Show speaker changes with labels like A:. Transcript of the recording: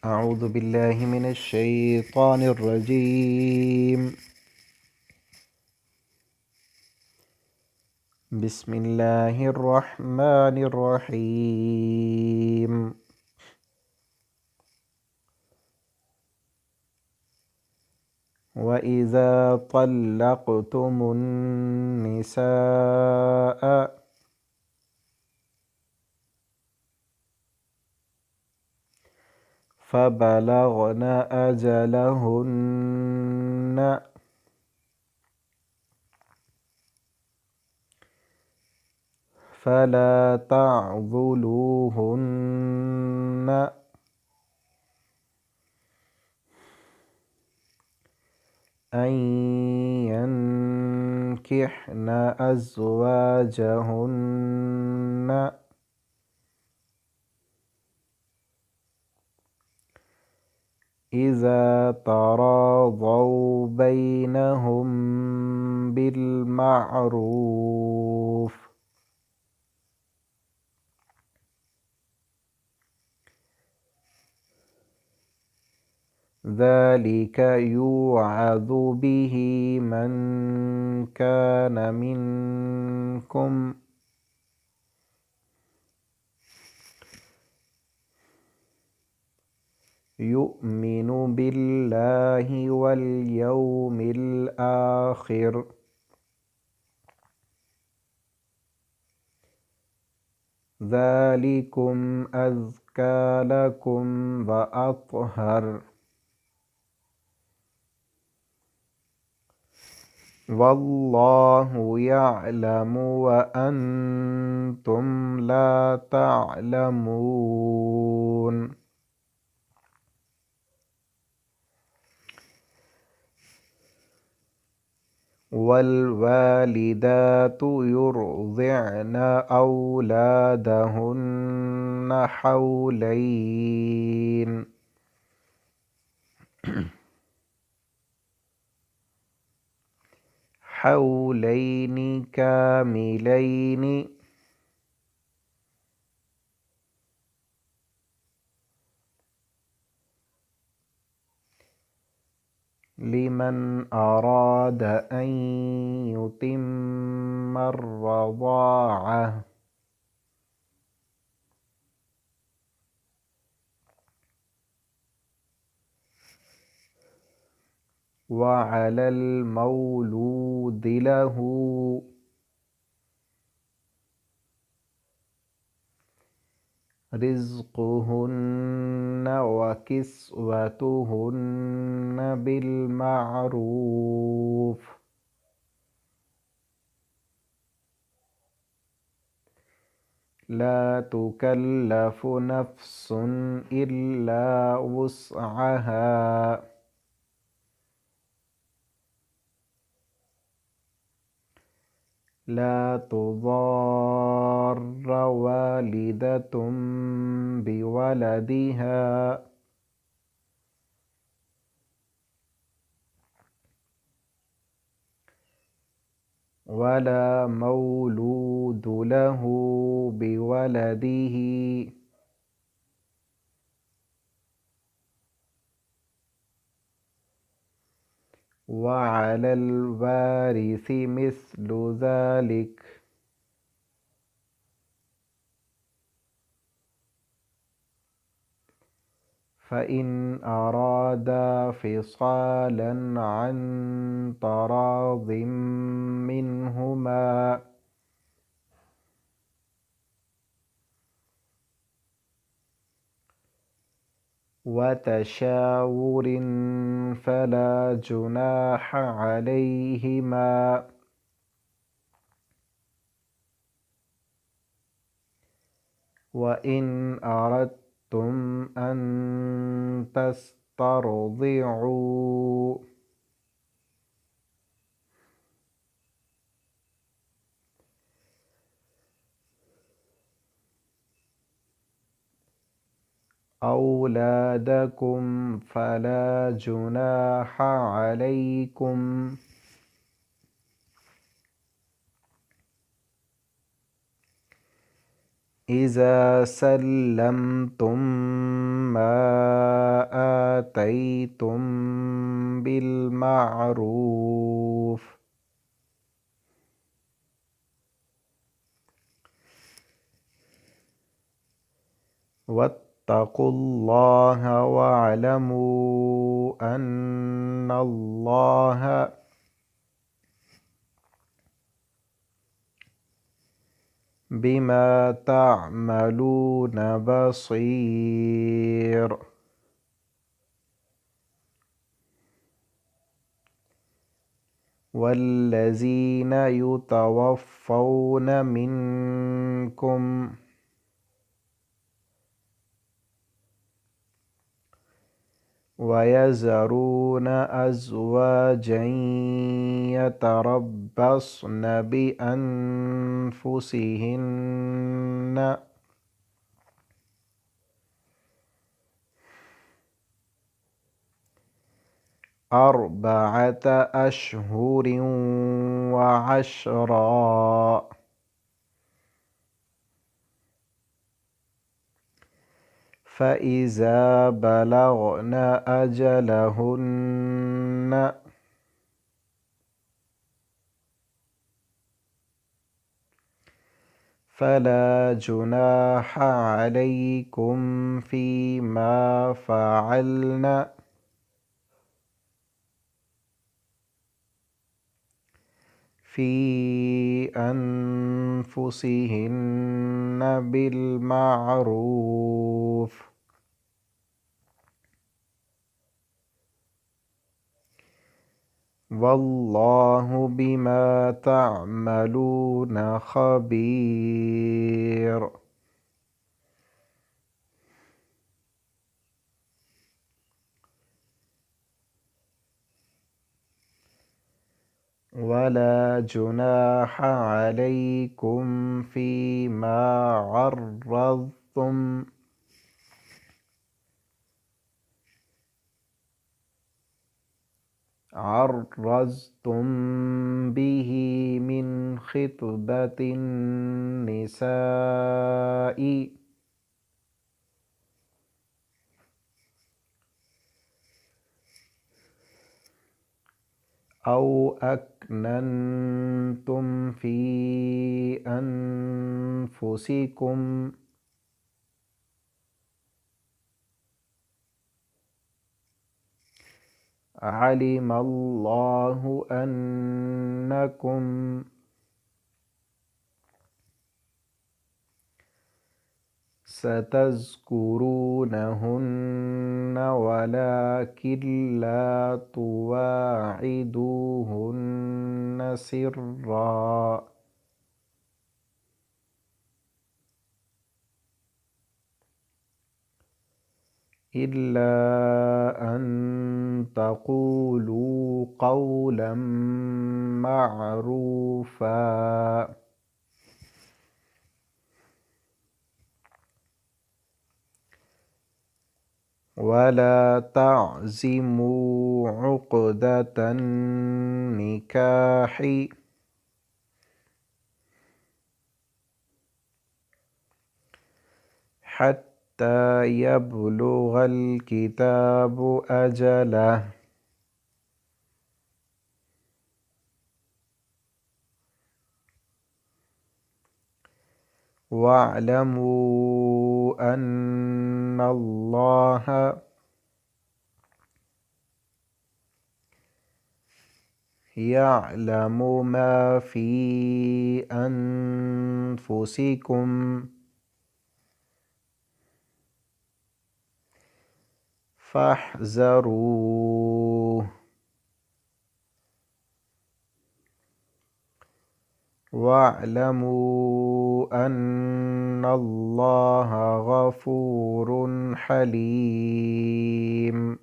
A: أعوذ بالله من الشيطان الرجيم. بسم الله الرحمن الرحيم. وإذا طلقتم النساء فبلغن أجلهن فلا تعضلوهن أن ينكحن أزواجهن إذا تراضوا بينهم بالمعروف ذلك يوعظ به من كان منكم يؤمن بالله واليوم الآخر ذلكم أزكى لكم وأطهر والله يعلم وأنتم لا تعلمون والوالدات يرضعن أولادهن حولين كاملين لمن أراد أن يتم الرضاعة وعلى المولود له رزقهن وكسوتهن بالمعروف لا تكلف نفس إلا وسعها لا تضار والدة بولدها ولا مولود له بولده وعلى الوارث مثل ذلك فإن أرادا فصالا عن تراض منهما وتشاور فلا جناح عليهما وإن أردتم أن تسترضعوا أولادكم فلا جناح عليكم إذا سلمتم ما آتيتم بالمعروف واتقوا الله واعلموا أن الله بما تعملون بصير والذين يتوفون منكم ويذرون أزواجا يتربصن بأنفسهن أربعة أشهر وعشرا فإذا بلغن أجلهن فلا جناح عليكم فيما فعلن في أنفسهن بالمعروف والله بما تعملون خبير ولا جناح عليكم فيما عرضتم به من خطبة النساء أو أكننتم في أنفسكم علم الله أنكم ستذكرونهن ولكن لا تواعدوهن سرا إلا أن تقولوا قولا معروفا ولا تعزموا عقدة النكاح حتى يبلغ الكتاب أجله واعلموا أن الله يعلم ما في أنفسكم فاحذروه واعلموا أن الله غفور حليم